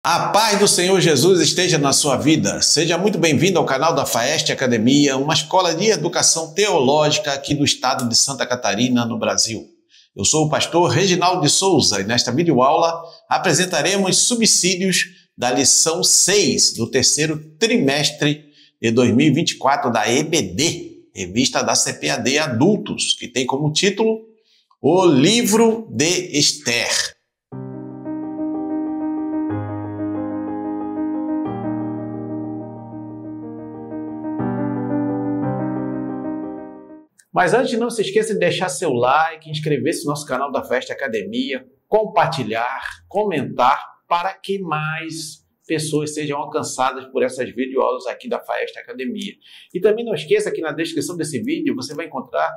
A paz do Senhor Jesus esteja na sua vida. Seja muito bem-vindo ao canal da Faeste Academia, uma escola de educação teológica aqui do estado de Santa Catarina, no Brasil. Eu sou o pastor Reginaldo de Souza e nesta videoaula apresentaremos subsídios da lição 6 do terceiro trimestre de 2024 da EBD, revista da CPAD Adultos, que tem como título O Livro de Esther. Mas antes, não se esqueça de deixar seu like, inscrever-se no nosso canal da Faeste Academia, compartilhar, comentar, para que mais pessoas sejam alcançadas por essas videoaulas aqui da Faeste Academia. E também não esqueça que na descrição desse vídeo você vai encontrar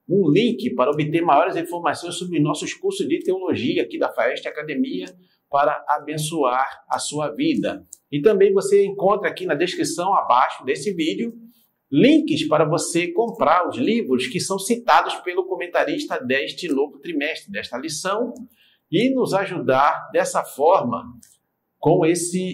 um link para obter maiores informações sobre nossos cursos de teologia aqui da Faeste Academia para abençoar a sua vida. E também você encontra aqui na descrição abaixo desse vídeo links para você comprar os livros que são citados pelo comentarista deste novo trimestre, desta lição, e nos ajudar dessa forma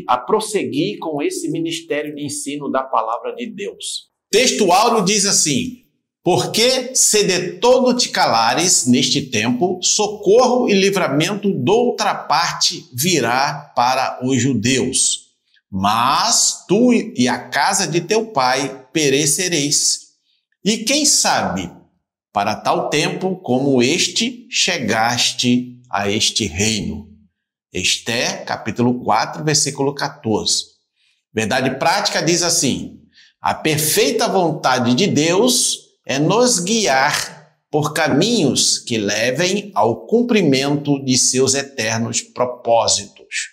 a prosseguir com esse ministério de ensino da palavra de Deus. Texto áureo diz assim: porque se de todo te calares neste tempo, socorro e livramento doutra parte virá para os judeus. Mas tu e a casa de teu pai perecereis. E quem sabe, para tal tempo como este, chegaste a este reino. Esther, capítulo 4, versículo 14. Verdade prática diz assim: a perfeita vontade de Deus é nos guiar por caminhos que levem ao cumprimento de seus eternos propósitos.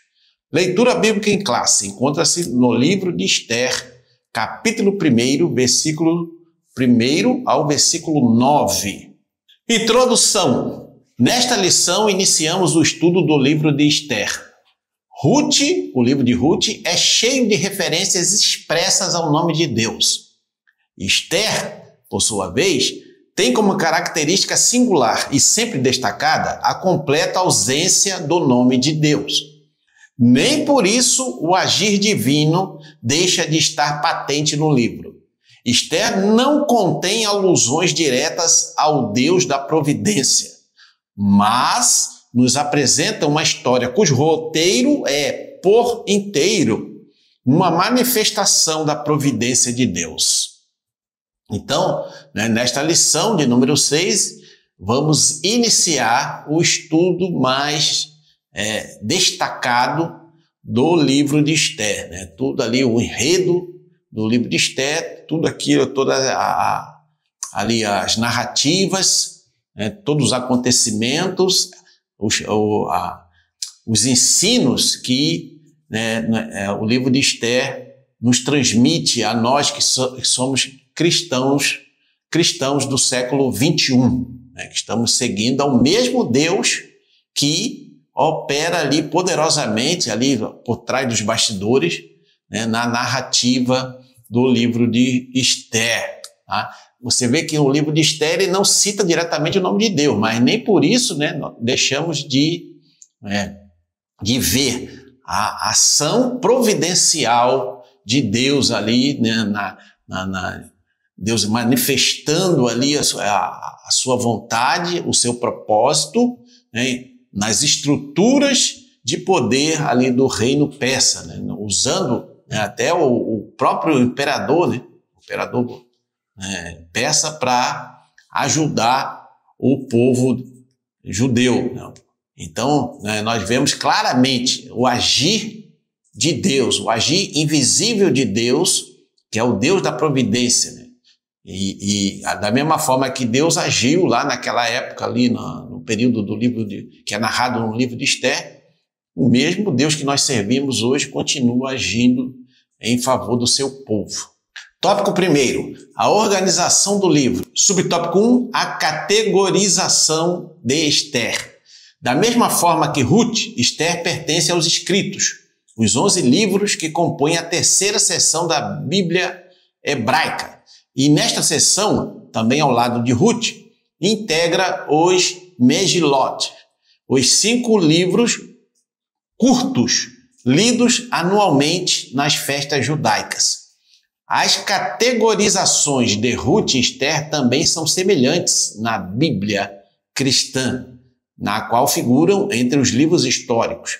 Leitura bíblica em classe encontra-se no livro de Esther, capítulo 1, versículo 1 ao versículo 9. Introdução. Nesta lição iniciamos o estudo do livro de Esther. Ruth, o livro de Ruth, é cheio de referências expressas ao nome de Deus. Esther, por sua vez, tem como característica singular e sempre destacada a completa ausência do nome de Deus. Nem por isso o agir divino deixa de estar patente no livro. Esther não contém alusões diretas ao Deus da providência, mas nos apresenta uma história cujo roteiro é, por inteiro, uma manifestação da providência de Deus. Então, nesta lição de número 6, vamos iniciar o estudo mais destacado do livro de Esther, Tudo ali, o enredo do livro de Esther, tudo aquilo, ali as narrativas, todos os acontecimentos, os ensinos que o livro de Esther nos transmite a nós que somos cristãos do século 21, que estamos seguindo ao mesmo Deus que opera ali poderosamente, ali por trás dos bastidores, na narrativa do livro de Esther. Tá? Você vê que o livro de Esther ele não cita diretamente o nome de Deus, mas nem por isso deixamos de ver a ação providencial de Deus ali, Deus manifestando ali a sua vontade, o seu propósito, nas estruturas de poder ali do reino persa, usando até o próprio imperador, persa para ajudar o povo judeu. Então, nós vemos claramente o agir de Deus, o agir invisível de Deus, que é o Deus da providência, E da mesma forma que Deus agiu lá naquela época, ali no período do livro que é narrado no livro de Esther, o mesmo Deus que nós servimos hoje continua agindo em favor do seu povo. Tópico 1, a organização do livro. Subtópico 1, a categorização de Esther. Da mesma forma que Ruth, Esther pertence aos escritos, os 11 livros que compõem a terceira seção da Bíblia hebraica. E nesta seção, também ao lado de Ruth, integra os Megilot, os 5 livros curtos lidos anualmente nas festas judaicas. As categorizações de Ruth e Esther também são semelhantes na Bíblia cristã, na qual figuram entre os livros históricos.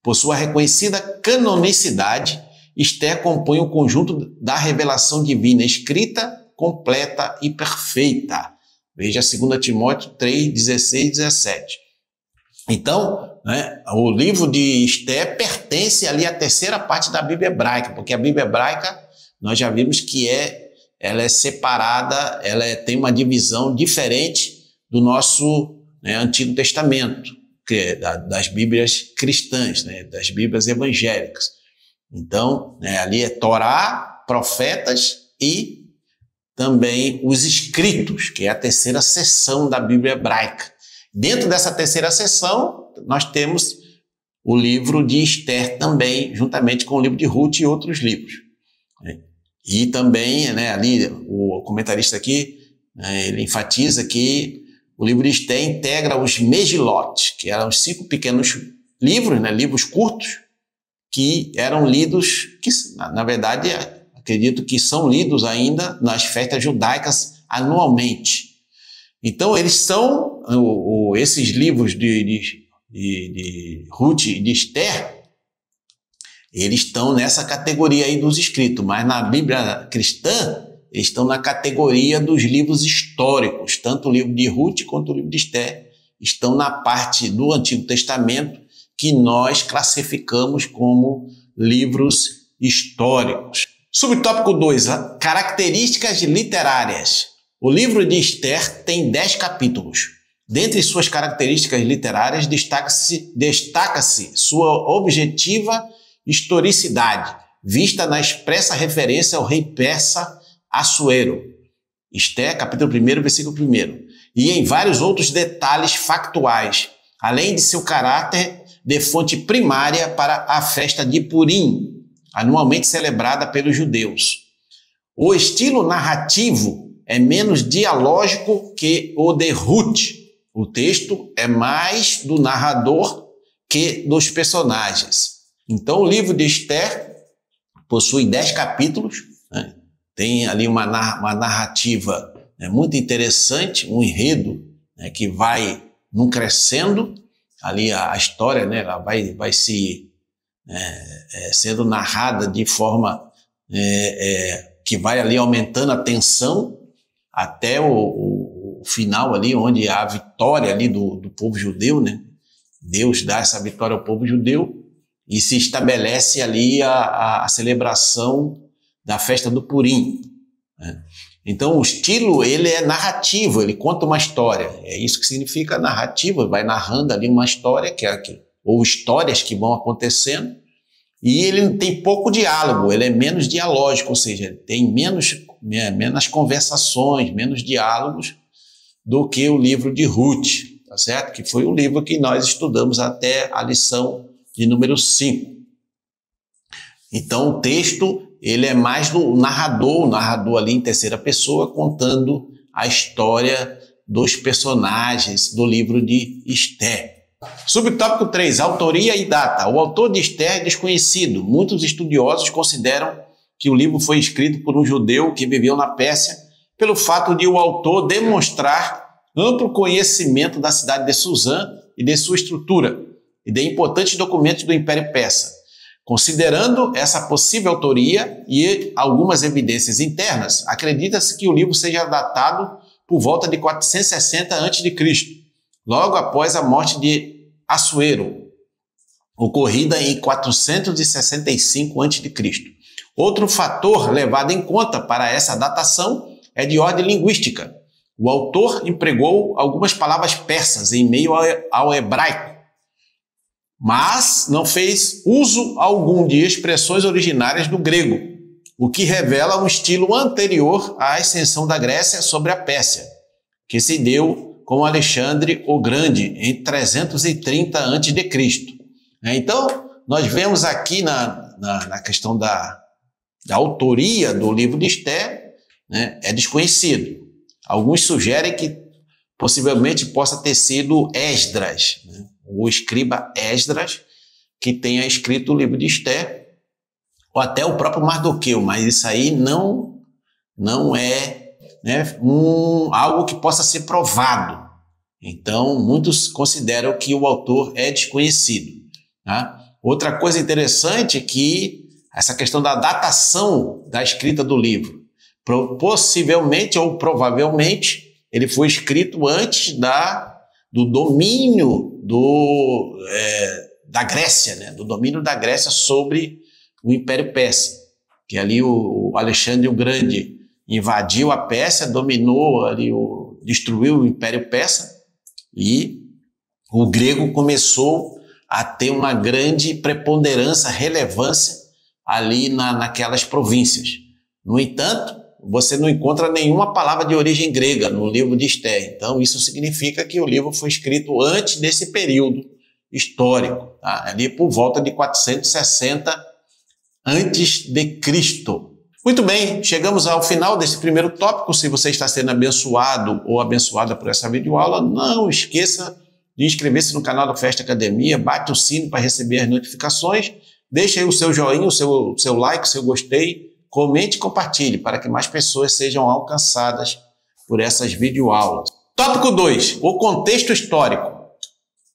Por sua reconhecida canonicidade, Esther compõe o conjunto da revelação divina escrita, completa e perfeita. Veja 2 Timóteo 3, 16 e 17. Então, o livro de Esther pertence ali à terceira parte da Bíblia hebraica, porque a Bíblia hebraica, nós já vimos que ela é separada, tem uma divisão diferente do nosso Antigo Testamento, que é das Bíblias cristãs, das Bíblias evangélicas. Então, ali é Torá, profetas e também os escritos, que é a terceira seção da Bíblia hebraica. Dentro dessa terceira seção, nós temos o livro de Esther também, juntamente com o livro de Ruth e outros livros. E também, ali, o comentarista aqui, ele enfatiza que o livro de Esther integra os Megilot, que eram os 5 pequenos livros, livros curtos, que eram lidos, que na verdade, acredito que são lidos ainda nas festas judaicas anualmente. Então, eles são, esses livros de Ruth e de Esther, eles estão nessa categoria aí dos escritos, mas na Bíblia cristã, eles estão na categoria dos livros históricos. Tanto o livro de Ruth quanto o livro de Esther estão na parte do Antigo Testamento que nós classificamos como livros históricos. Subtópico 2, características literárias. O livro de Esther tem 10 capítulos. Dentre suas características literárias, destaca-se sua objetiva historicidade, vista na expressa referência ao rei persa Assuero. Esther, capítulo 1, versículo 1. E em vários outros detalhes factuais, além de seu caráter de fonte primária para a festa de Purim, anualmente celebrada pelos judeus. O estilo narrativo é menos dialógico que o de Ruth. O texto é mais do narrador que dos personagens. Então, o livro de Esther possui 10 capítulos, tem ali uma narrativa muito interessante, um enredo que vai num crescendo, ali a história ela vai se sendo narrada de forma que vai ali aumentando a tensão até o final ali, onde há a vitória ali do povo judeu, Deus dá essa vitória ao povo judeu e se estabelece ali a celebração da festa do Purim. Então, o estilo, ele é narrativo, ele conta uma história. É isso que significa narrativa, vai narrando ali uma história, ou histórias que vão acontecendo, e ele tem pouco diálogo, ele é menos dialógico, ou seja, tem menos conversações, menos diálogos do que o livro de Ruth, tá certo? Que foi o livro que nós estudamos até a lição de número 5. Então, o texto, ele é mais do narrador, o narrador ali em terceira pessoa, contando a história dos personagens do livro de Esther. Subtópico 3, autoria e data. O autor de Esther é desconhecido. Muitos estudiosos consideram que o livro foi escrito por um judeu que viveu na Pérsia, pelo fato de o autor demonstrar amplo conhecimento da cidade de Suzã e de sua estrutura, e de importantes documentos do Império Persa. Considerando essa possível autoria e algumas evidências internas, acredita-se que o livro seja datado por volta de 460 a.C., logo após a morte de Assuero, ocorrida em 465 a.C. Outro fator levado em conta para essa datação é de ordem linguística. O autor empregou algumas palavras persas em meio ao hebraico, mas não fez uso algum de expressões originárias do grego, o que revela um estilo anterior à ascensão da Grécia sobre a Pérsia, que se deu com Alexandre o Grande em 330 a.C. Então, nós vemos aqui na questão da autoria do livro de Esther, é desconhecido. Alguns sugerem que possivelmente possa ter sido Esdras, o escriba Esdras, que tenha escrito o livro de Esther, ou até o próprio Mardoqueu, mas isso aí não é, né, algo que possa ser provado. Então, muitos consideram que o autor é desconhecido. Tá? Outra coisa interessante é que essa questão da datação da escrita do livro. Possivelmente ou provavelmente ele foi escrito antes do domínio da Grécia, né? Do domínio da Grécia sobre o Império Persa, que ali o Alexandre o Grande invadiu a Pérsia, dominou ali, destruiu o Império Persa, e o grego começou a ter uma grande preponderância, relevância ali naquelas províncias. No entanto, você não encontra nenhuma palavra de origem grega no livro de Esther. Então, isso significa que o livro foi escrito antes desse período histórico, tá? Ali por volta de 460 antes de Cristo. Muito bem, chegamos ao final desse primeiro tópico. Se você está sendo abençoado ou abençoada por essa videoaula, não esqueça de inscrever-se no canal da Festa Academia, bate o sino para receber as notificações, deixe aí o seu joinha, o seu like, o seu gostei, comente e compartilhe para que mais pessoas sejam alcançadas por essas videoaulas. Tópico 2, o contexto histórico.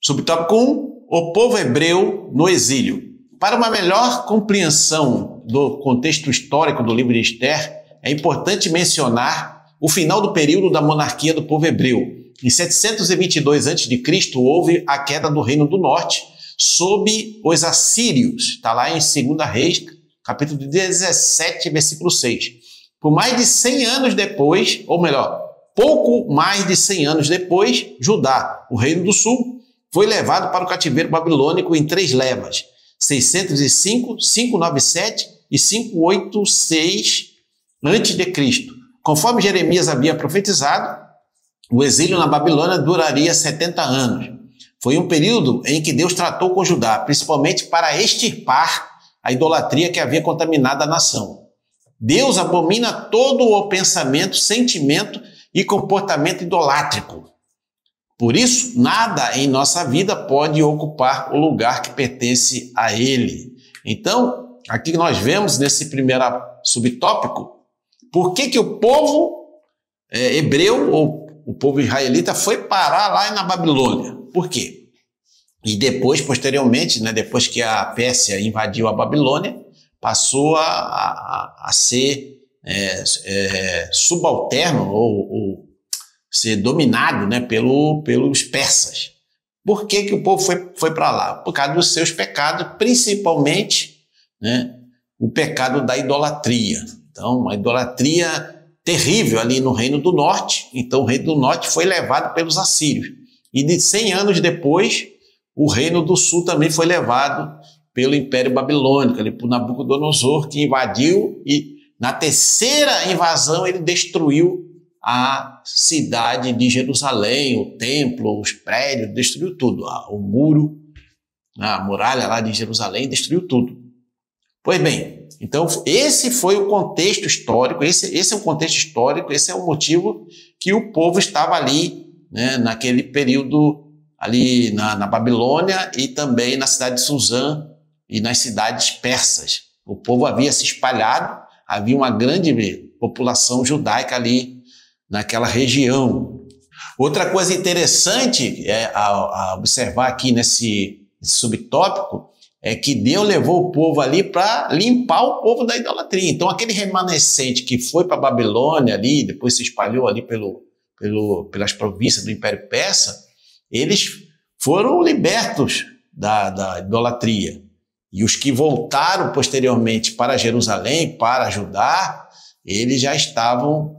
Subtópico 1, o povo hebreu no exílio. Para uma melhor compreensão do contexto histórico do livro de Esther, é importante mencionar o final do período da monarquia do povo hebreu. Em 722 a.C., houve a queda do Reino do Norte sob os assírios. Está lá em 2 Reis, capítulo 17, versículo 6. Por mais de 100 anos depois, ou melhor, pouco mais de 100 anos depois, Judá, o Reino do Sul, foi levado para o cativeiro babilônico em 3 levas, 605, 597 e 586 a.C. Conforme Jeremias havia profetizado, o exílio na Babilônia duraria 70 anos. Foi um período em que Deus tratou com Judá, principalmente para extirpar a idolatria que havia contaminado a nação. Deus abomina todo o pensamento, sentimento e comportamento idolátrico. Por isso, nada em nossa vida pode ocupar o lugar que pertence a Ele. Então, aqui nós vemos nesse primeiro subtópico, por que o povo hebreu, ou o povo israelita, foi parar lá na Babilônia. Por quê? E depois, posteriormente, né, depois que a Pérsia invadiu a Babilônia, passou a ser subalterno ou ser dominado, né, pelos persas. Por que o povo foi para lá? Por causa dos seus pecados, principalmente, né, o pecado da idolatria. Então, uma idolatria terrível ali no Reino do Norte. Então, o Reino do Norte foi levado pelos assírios. E de 100 anos depois, o Reino do Sul também foi levado pelo Império Babilônico, ali por Nabucodonosor, que invadiu, e na terceira invasão ele destruiu a cidade de Jerusalém, o templo, os prédios, destruiu tudo. O muro, a muralha lá de Jerusalém, destruiu tudo. Pois bem, então esse foi o contexto histórico, esse é o contexto histórico, esse é o motivo que o povo estava ali, né, naquele período ali na Babilônia e também na cidade de Suzã e nas cidades persas. O povo havia se espalhado, havia uma grande população judaica ali naquela região. Outra coisa interessante a observar aqui nesse subtópico é que Deus levou o povo ali para limpar o povo da idolatria. Então, aquele remanescente que foi para a Babilônia ali, depois se espalhou ali pelas províncias do Império Persa, eles foram libertos da idolatria. E os que voltaram posteriormente para Jerusalém, para Judá, eles já estavam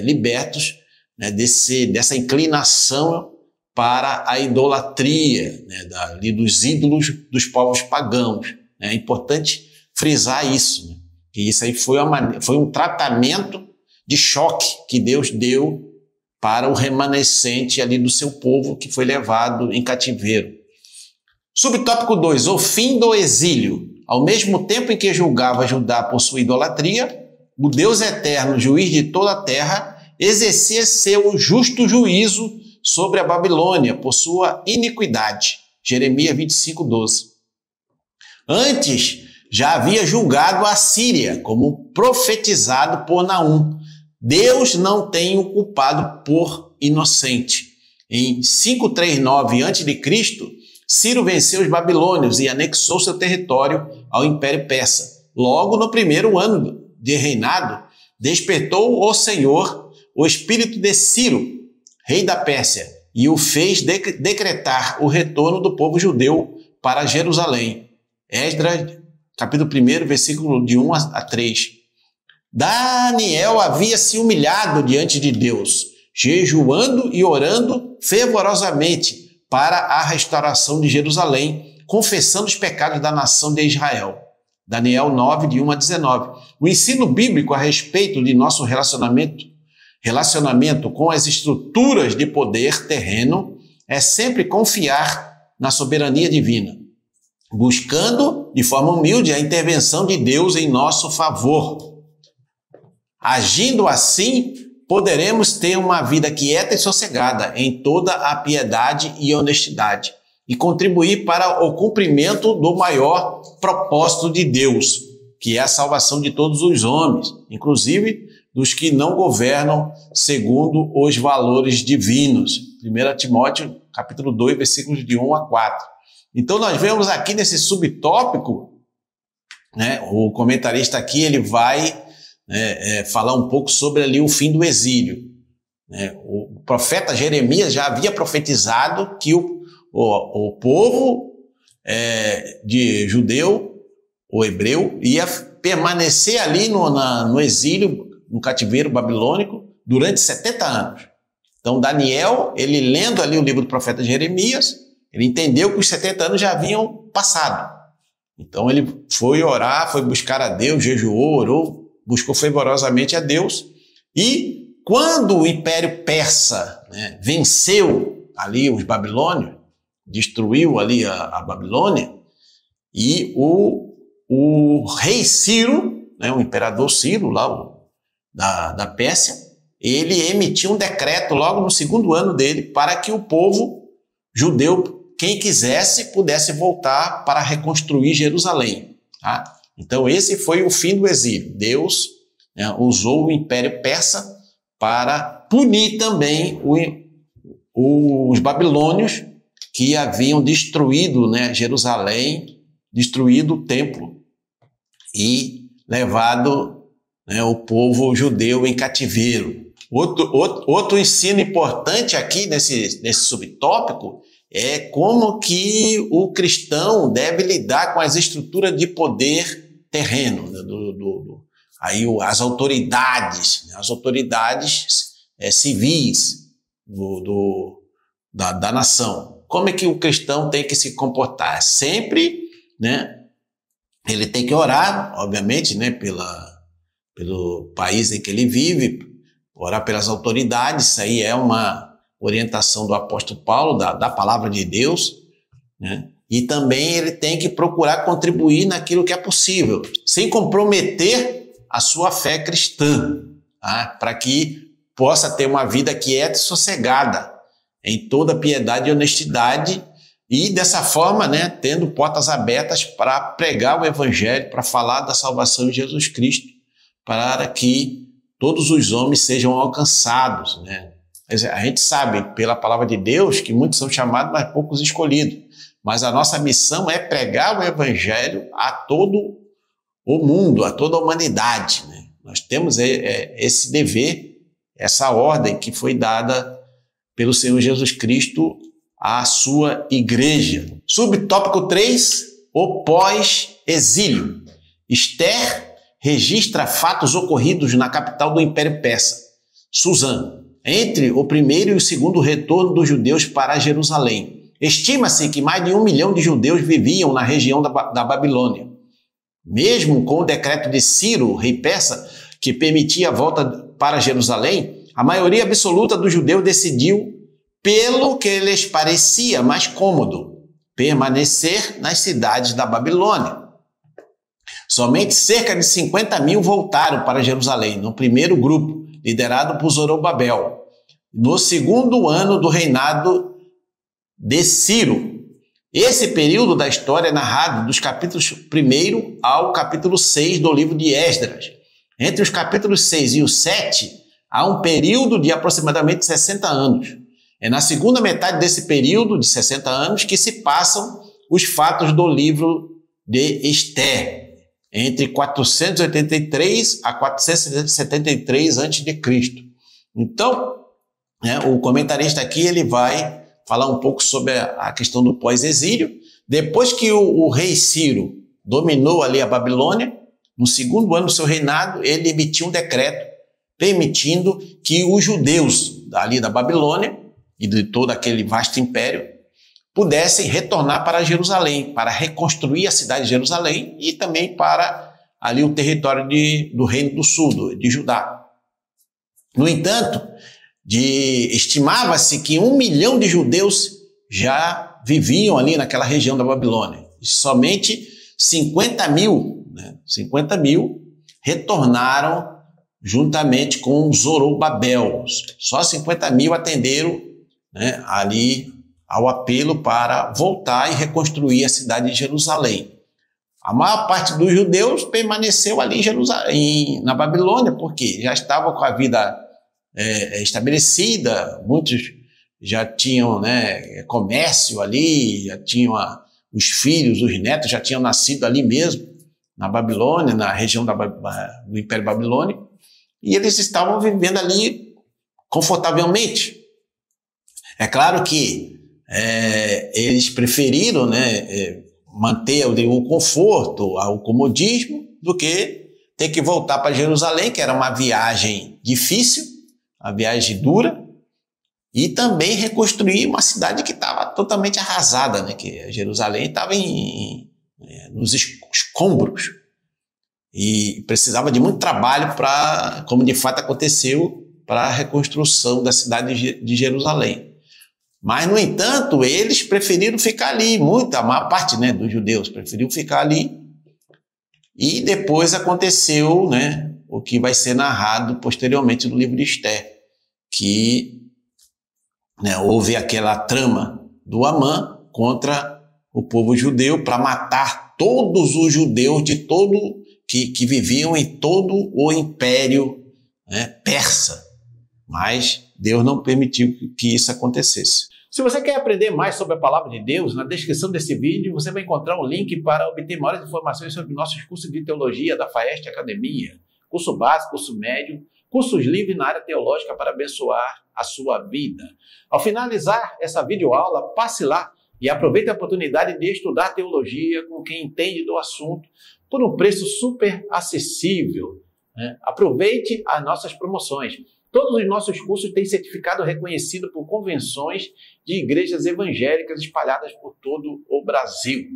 libertos, né, dessa inclinação para a idolatria, né, dos ídolos dos povos pagãos. É importante frisar isso, né, que isso aí foi um tratamento de choque que Deus deu para o remanescente ali do seu povo que foi levado em cativeiro. Subtópico 2, o fim do exílio. Ao mesmo tempo em que julgava Judá por sua idolatria, o Deus eterno, juiz de toda a terra, exercia seu justo juízo sobre a Babilônia por sua iniquidade. Jeremias 25, 12. Antes, já havia julgado a Síria, como profetizado por Naum. Deus não tem o culpado por inocente. Em 539 a.C., Ciro venceu os babilônios e anexou seu território ao Império Persa. Logo no primeiro ano de reinado, despertou o Senhor o espírito de Ciro, rei da Pérsia, e o fez decretar o retorno do povo judeu para Jerusalém. Esdras, capítulo 1, versículo de 1 a 3. Daniel havia se humilhado diante de Deus, jejuando e orando fervorosamente para a restauração de Jerusalém, confessando os pecados da nação de Israel. Daniel 9, de 1 a 19. O ensino bíblico a respeito de nosso relacionamento com as estruturas de poder terreno é sempre confiar na soberania divina, buscando de forma humilde a intervenção de Deus em nosso favor. Agindo assim, poderemos ter uma vida quieta e sossegada em toda a piedade e honestidade e contribuir para o cumprimento do maior propósito de Deus, que é a salvação de todos os homens, inclusive dos que não governam segundo os valores divinos. 1 Timóteo, capítulo 2, versículos de 1 a 4. Então nós vemos aqui nesse subtópico, né, o comentarista aqui ele vai falar um pouco sobre ali o fim do exílio. O profeta Jeremias já havia profetizado que o povo de judeu, o hebreu, ia permanecer ali no exílio, no cativeiro babilônico, durante 70 anos. Então Daniel, ele lendo ali o livro do profeta Jeremias, ele entendeu que os 70 anos já haviam passado. Então ele foi orar, foi buscar a Deus, jejuou, orou, buscou fervorosamente a Deus, e quando o Império Persa venceu ali os babilônios, destruiu ali a Babilônia, e o rei Ciro, o imperador Ciro, lá da Pérsia, ele emitiu um decreto logo no segundo ano dele para que o povo judeu, quem quisesse, pudesse voltar para reconstruir Jerusalém. Tá? Então esse foi o fim do exílio. Deus usou o Império Persa para punir também os babilônios que haviam destruído Jerusalém, destruído o templo e levado o povo judeu em cativeiro. Outro ensino importante aqui nesse subtópico é como que o cristão deve lidar com as estruturas de poder terreno, aí as autoridades civis da nação. Como é que o cristão tem que se comportar? Sempre, ele tem que orar, obviamente, pelo país em que ele vive, orar pelas autoridades. Isso aí é uma orientação do apóstolo Paulo, da palavra de Deus, E também ele tem que procurar contribuir naquilo que é possível, sem comprometer a sua fé cristã, para que possa ter uma vida quieta e sossegada, em toda piedade e honestidade, e dessa forma, tendo portas abertas para pregar o evangelho, para falar da salvação de Jesus Cristo, para que todos os homens sejam alcançados, A gente sabe, pela palavra de Deus, que muitos são chamados, mas poucos escolhidos. Mas a nossa missão é pregar o evangelho a todo o mundo, a toda a humanidade. Nós temos esse dever, essa ordem que foi dada pelo Senhor Jesus Cristo à sua igreja. Subtópico 3, o pós-exílio. Esther registra fatos ocorridos na capital do Império Persa, Suzã, entre o primeiro e o segundo retorno dos judeus para Jerusalém. Estima-se que mais de 1 milhão de judeus viviam na região da Babilônia. Mesmo com o decreto de Ciro, rei persa, que permitia a volta para Jerusalém, a maioria absoluta dos judeus decidiu, pelo que lhes parecia mais cômodo, permanecer nas cidades da Babilônia. Somente cerca de 50 mil voltaram para Jerusalém, no primeiro grupo, liderado por Zorobabel. No segundo ano do reinado de Ciro, Esse período da história é narrado dos capítulos 1 ao capítulo 6 do livro de Esdras. Entre os capítulos 6 e o 7, há um período de aproximadamente 60 anos. É na segunda metade desse período de 60 anos que se passam os fatos do livro de Esther, entre 483 a 473 a.C. Então, o comentarista aqui ele vai falar um pouco sobre a questão do pós-exílio. Depois que o rei Ciro dominou ali a Babilônia, no segundo ano do seu reinado, ele emitiu um decreto permitindo que os judeus ali da Babilônia e de todo aquele vasto império pudessem retornar para Jerusalém, para reconstruir a cidade de Jerusalém e também para ali o território do Reino do Sul, de Judá. No entanto, estimava-se que 1 milhão de judeus já viviam ali naquela região da Babilônia. E somente 50 mil retornaram juntamente com Zorobabel. Só 50 mil atenderam ali ao apelo para voltar e reconstruir a cidade de Jerusalém. A maior parte dos judeus permaneceu ali em Jerusalém, na Babilônia, porque já estavam com a vida estabelecida, muitos já tinham comércio ali, já tinham os filhos, os netos já tinham nascido ali mesmo, na Babilônia, na região do Império Babilônico, e eles estavam vivendo ali confortavelmente. É claro que eles preferiram manter o conforto, o comodismo, do que ter que voltar para Jerusalém, que era uma viagem difícil, uma viagem dura, e também reconstruir uma cidade que estava totalmente arrasada, que Jerusalém estava nos escombros e precisava de muito trabalho para, como de fato aconteceu, para a reconstrução da cidade de Jerusalém. Mas, no entanto, eles preferiram ficar ali, a maior parte dos judeus preferiu ficar ali, e depois aconteceu o que vai ser narrado posteriormente no livro de Esther, que houve aquela trama do Amã contra o povo judeu para matar todos os judeus de que viviam em todo o império persa. Mas Deus não permitiu que isso acontecesse. Se você quer aprender mais sobre a palavra de Deus, na descrição desse vídeo você vai encontrar um link para obter maiores informações sobre nossos cursos de teologia da Faeste Academia, curso básico, curso médio, cursos livres na área teológica para abençoar a sua vida. Ao finalizar essa videoaula, passe lá e aproveite a oportunidade de estudar teologia com quem entende do assunto por um preço super acessível. Aproveite as nossas promoções. Todos os nossos cursos têm certificado reconhecido por convenções de igrejas evangélicas espalhadas por todo o Brasil.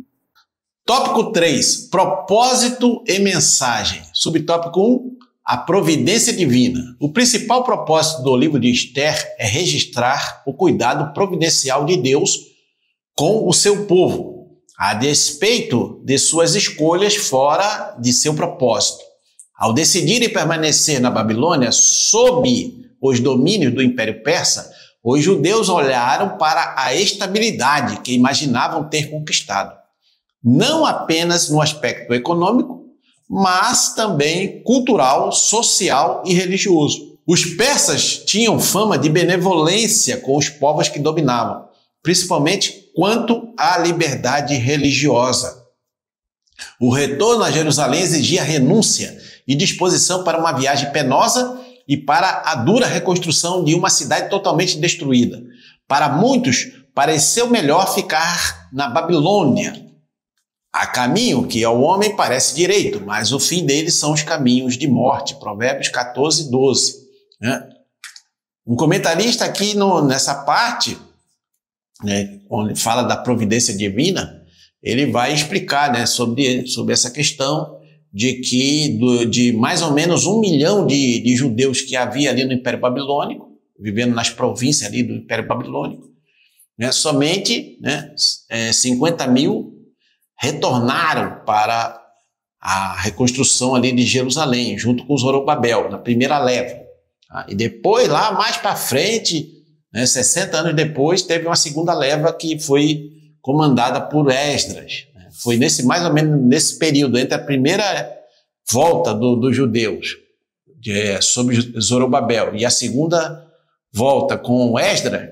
Tópico 3. Propósito e mensagem. Subtópico 1. A providência divina. O principal propósito do livro de Esther é registrar o cuidado providencial de Deus com o seu povo, a despeito de suas escolhas fora de seu propósito. Ao decidirem permanecer na Babilônia sob os domínios do Império Persa, os judeus olharam para a estabilidade que imaginavam ter conquistado, não apenas no aspecto econômico, mas também cultural, social e religioso. Os persas tinham fama de benevolência com os povos que dominavam, principalmente quanto à liberdade religiosa. O retorno a Jerusalém exigia renúncia e disposição para uma viagem penosa e para a dura reconstrução de uma cidade totalmente destruída. Para muitos, pareceu melhor ficar na Babilônia. Há caminho que ao homem parece direito, mas o fim deles são os caminhos de morte. Provérbios 14, 12. Um comentarista aqui nessa parte, onde fala da providência divina, ele vai explicar sobre essa questão de que de mais ou menos 1 milhão de judeus que havia ali no Império Babilônico, vivendo nas províncias ali do Império Babilônico, somente 50 mil retornaram para a reconstrução ali de Jerusalém, junto com Zorobabel, na primeira leva. E depois, lá mais para frente, 60 anos depois, teve uma segunda leva que foi comandada por Esdras. Foi mais ou menos nesse período, entre a primeira volta dos judeus sobre Zorobabel e a segunda volta com Esdras,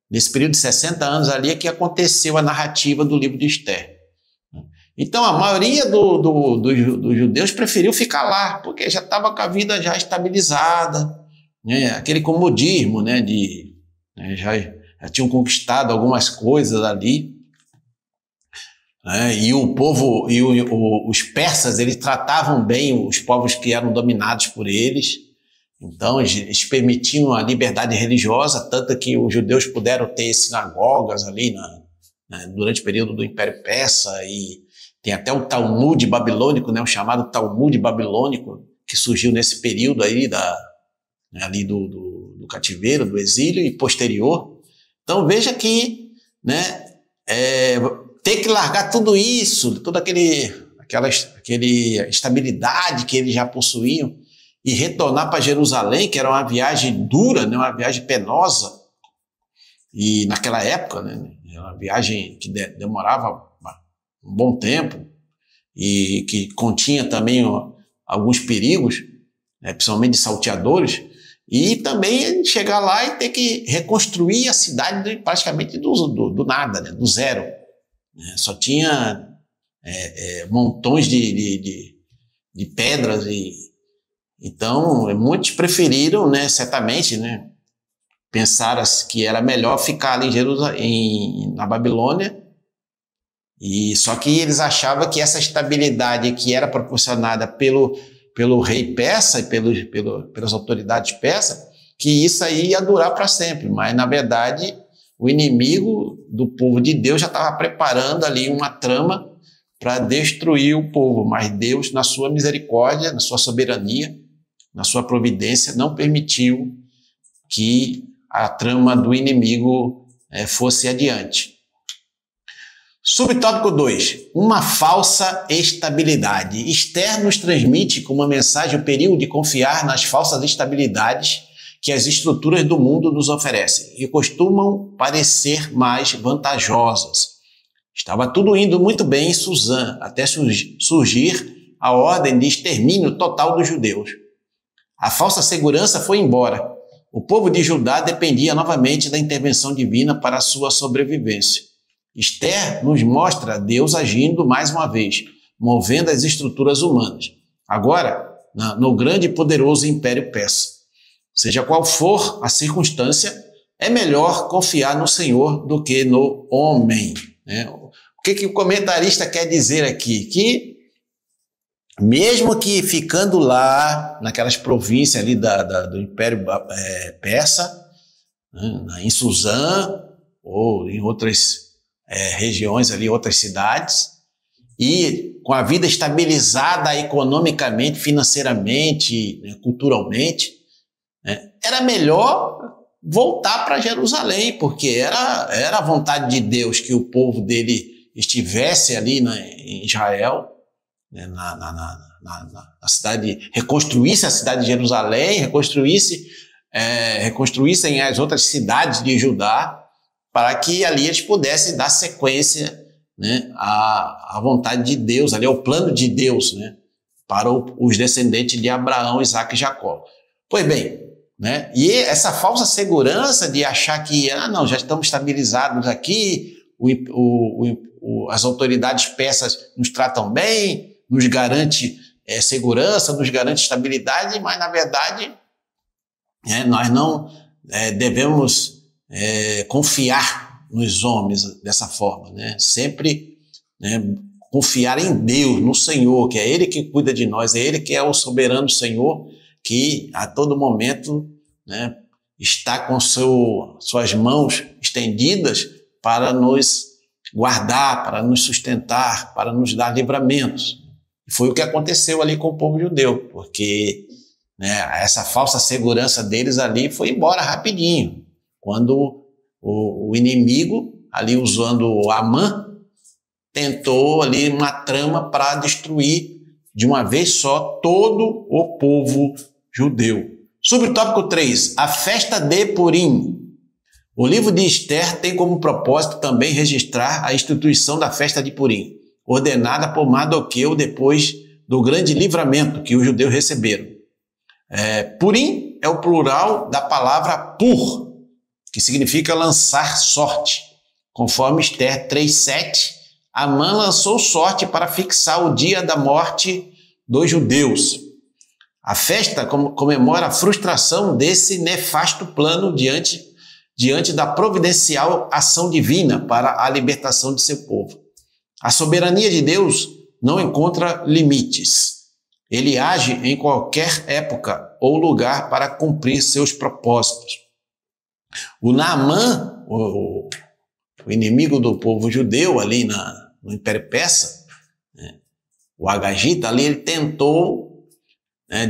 nesse período de 60 anos ali é que aconteceu a narrativa do livro de Esther. Então a maioria dos judeus preferiu ficar lá, porque já estava com a vida já estabilizada, né? Aquele comodismo, né? Já tinham conquistado algumas coisas ali. E o povo, os persas, eles tratavam bem os povos que eram dominados por eles. Então, eles permitiam a liberdade religiosa, tanto que os judeus puderam ter sinagogas ali durante o período do Império Persa, e tem até o Talmud babilônico, né, o chamado Talmud babilônico, que surgiu nesse período aí ali do cativeiro, do exílio e posterior. Então, veja que, né, ter que largar tudo isso, toda aquela estabilidade que eles já possuíam, e retornar para Jerusalém, que era uma viagem dura, né, uma viagem penosa, e naquela época, né, era uma viagem que demorava um bom tempo, e que continha também alguns perigos, né, principalmente de salteadores, e também chegar lá e ter que reconstruir a cidade praticamente do nada, né, do zero. Só tinha montões de pedras, então muitos preferiram, né, certamente, né, pensaram que era melhor ficar ali em Jerusalém, na Babilônia, e só que eles achavam que essa estabilidade que era proporcionada pelo rei persa e pelas autoridades persas, que isso aí ia durar para sempre, mas na verdade o inimigo do povo de Deus já estava preparando ali uma trama para destruir o povo, mas Deus, na sua misericórdia, na sua soberania, na sua providência, não permitiu que a trama do inimigo fosse adiante. Subtópico 2. Uma falsa estabilidade. Esther nos transmite como uma mensagem o perigo de confiar nas falsas estabilidades que as estruturas do mundo nos oferecem e costumam parecer mais vantajosas. Estava tudo indo muito bem em Suzã, até surgir a ordem de extermínio total dos judeus. A falsa segurança foi embora. O povo de Judá dependia novamente da intervenção divina para a sua sobrevivência. Esther nos mostra Deus agindo mais uma vez, movendo as estruturas humanas. Agora, no grande e poderoso Império Persa. Seja qual for a circunstância, é melhor confiar no Senhor do que no homem. Né? O que o comentarista quer dizer aqui? Que mesmo que ficando lá, naquelas províncias ali do Império Persa, né, em Suzã, ou em outras regiões ali, outras cidades, e com a vida estabilizada economicamente, financeiramente, né, culturalmente, era melhor voltar para Jerusalém, porque era a vontade de Deus que o povo dele estivesse ali em Israel, né, na cidade, reconstruísse a cidade de Jerusalém, reconstruíssem as outras cidades de Judá, para que ali eles pudessem dar sequência, né, à vontade de Deus, ali ao plano de Deus, né, para os descendentes de Abraão, Isaque e Jacó. Pois bem, né, e essa falsa segurança de achar que não, já estamos estabilizados aqui, as autoridades persas nos tratam bem, nos garante segurança, nos garante estabilidade, mas na verdade nós não devemos confiar nos homens dessa forma, né? Sempre, né, confiar em Deus, no Senhor, que é Ele que cuida de nós, é Ele que é o soberano Senhor, que a todo momento, né, está com suas mãos estendidas para nos guardar, para nos sustentar, para nos dar livramentos. E foi o que aconteceu ali com o povo judeu, porque, né, essa falsa segurança deles ali foi embora rapidinho, quando o inimigo, ali usando Amã, tentou ali uma trama para destruir de uma vez só todo o povo judeu. Subtópico 3, a festa de Purim. O livro de Esther tem como propósito também registrar a instituição da festa de Purim, ordenada por Mardoqueu depois do grande livramento que os judeus receberam. Purim é o plural da palavra pur, que significa lançar sorte. Conforme Esther 3:7, Amã lançou sorte para fixar o dia da morte dos judeus. A festa comemora a frustração desse nefasto plano diante da providencial ação divina para a libertação de seu povo. A soberania de Deus não encontra limites. Ele age em qualquer época ou lugar para cumprir seus propósitos. O Naamã, o inimigo do povo judeu ali no Império Persa, o Agagita, ali ele tentou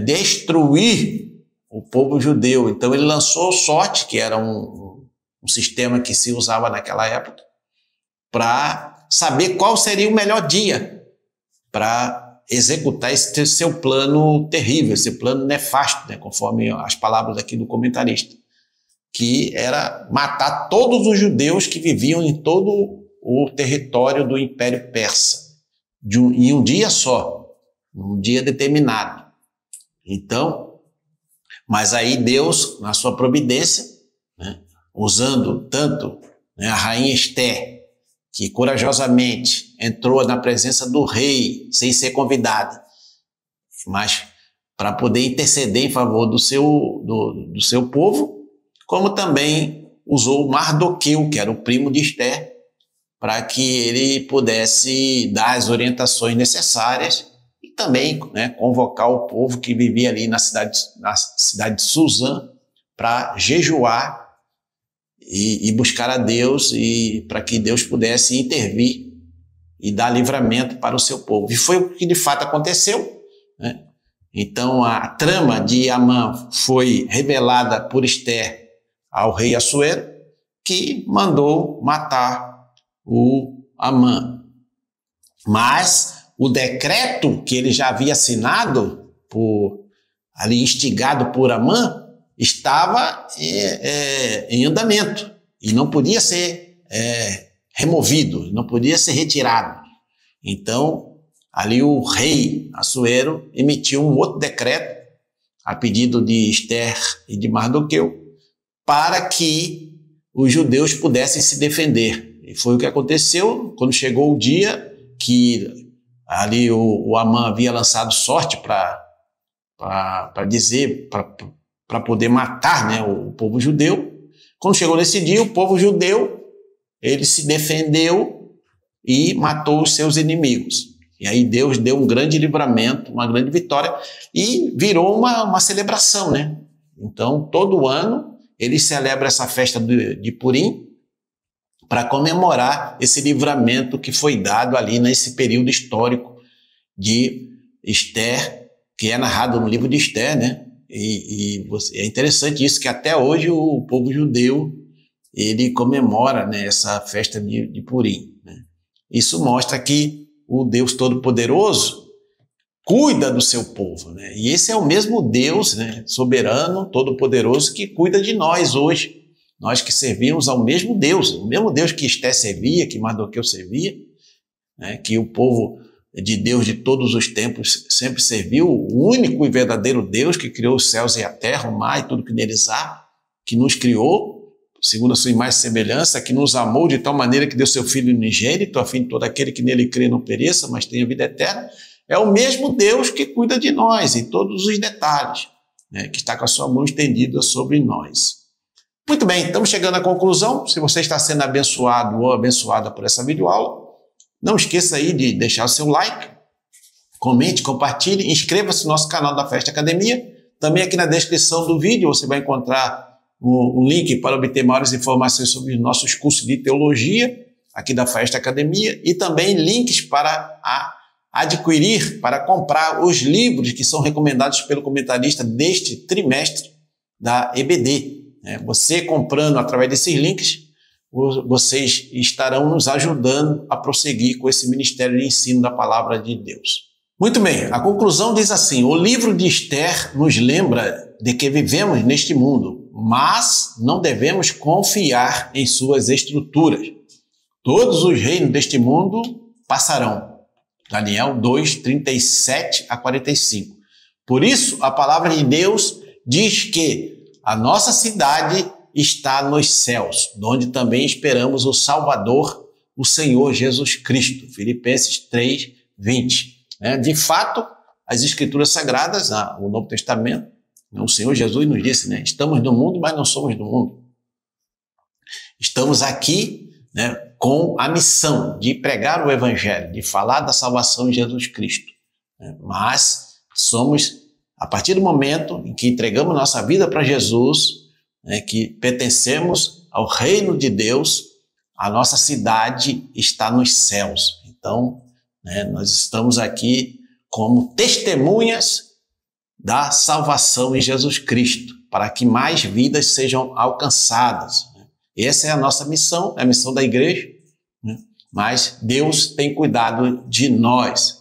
destruir o povo judeu. Então ele lançou sorte, que era um sistema que se usava naquela época, para saber qual seria o melhor dia para executar esse seu plano terrível, esse plano nefasto, conforme as palavras aqui do comentarista, que era matar todos os judeus que viviam em todo o território do Império Persa, em um dia só, um dia determinado. Então, mas aí Deus, na sua providência, usando tanto a rainha Esther, que corajosamente entrou na presença do rei sem ser convidada, mas para poder interceder em favor do seu povo, como também usou Mardoqueu, que era o primo de Esther, para que ele pudesse dar as orientações necessárias e também convocar o povo que vivia ali na cidade de Suzã para jejuar e buscar a Deus, e para que Deus pudesse intervir e dar livramento para o seu povo. E foi o que de fato aconteceu. Então a trama de Amã foi revelada por Esther ao rei Assuero, que mandou matar o Amã. Mas o decreto que ele já havia assinado, ali instigado por Amã, estava em andamento e não podia ser removido, não podia ser retirado. Então, ali o rei Assuero emitiu um outro decreto, a pedido de Esther e de Mardoqueu, para que os judeus pudessem se defender. E foi o que aconteceu quando chegou o dia que ali o Amã havia lançado sorte para poder matar o povo judeu. Quando chegou nesse dia, o povo judeu ele se defendeu e matou os seus inimigos. E aí Deus deu um grande livramento, uma grande vitória, e virou uma celebração, Então, todo ano, eles celebram essa festa de Purim para comemorar esse livramento que foi dado ali nesse período histórico de Esther, que é narrado no livro de Esther, E é interessante isso, que até hoje o povo judeu ele comemora essa festa de Purim. Isso mostra que o Deus Todo-Poderoso cuida do seu povo. E esse é o mesmo Deus soberano, todo-poderoso, que cuida de nós hoje. Nós que servimos ao mesmo Deus, o mesmo Deus que Esther servia, que Mardoqueu servia, que o povo de Deus de todos os tempos sempre serviu, o único e verdadeiro Deus que criou os céus e a terra, o mar e tudo que neles há, que nos criou, segundo a sua imagem e semelhança, que nos amou de tal maneira que deu seu Filho unigênito, a fim de todo aquele que nele crê não pereça, mas tenha vida eterna. É o mesmo Deus que cuida de nós em todos os detalhes, que está com a sua mão estendida sobre nós. Muito bem, estamos chegando à conclusão. Se você está sendo abençoado ou abençoada por essa videoaula, não esqueça aí de deixar o seu like, comente, compartilhe, inscreva-se no nosso canal da Festa Academia. Também aqui na descrição do vídeo você vai encontrar um link para obter maiores informações sobre os nossos cursos de teologia aqui da Festa Academia e também links para adquirir, para comprar os livros que são recomendados pelo comentarista deste trimestre da EBD. Você comprando através desses links, vocês estarão nos ajudando a prosseguir com esse ministério de ensino da palavra de Deus. Muito bem, a conclusão diz assim: o livro de Esther nos lembra de que vivemos neste mundo, mas não devemos confiar em suas estruturas. Todos os reinos deste mundo passarão. Daniel 2, 37 a 45. Por isso, a palavra de Deus diz que a nossa cidade está nos céus, onde também esperamos o Salvador, o Senhor Jesus Cristo. Filipenses 3, 20. De fato, as Escrituras Sagradas, o Novo Testamento, o Senhor Jesus nos disse, estamos no mundo, mas não somos do mundo. Estamos aqui com a missão de pregar o Evangelho, de falar da salvação em Jesus Cristo. Mas somos, a partir do momento em que entregamos nossa vida para Jesus, que pertencemos ao reino de Deus, a nossa cidade está nos céus. Então, nós estamos aqui como testemunhas da salvação em Jesus Cristo, para que mais vidas sejam alcançadas. Essa é a nossa missão, é a missão da igreja, mas Deus tem cuidado de nós.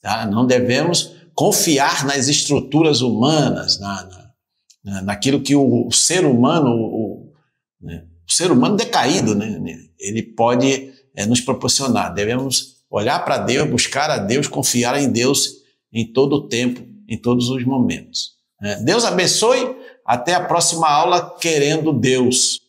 Tá? Não devemos confiar nas estruturas humanas, naquilo que o ser humano, o ser humano decaído, ele pode nos proporcionar. Devemos olhar para Deus, buscar a Deus, confiar em Deus em todo o tempo, em todos os momentos. Deus abençoe, até a próxima aula, querendo Deus.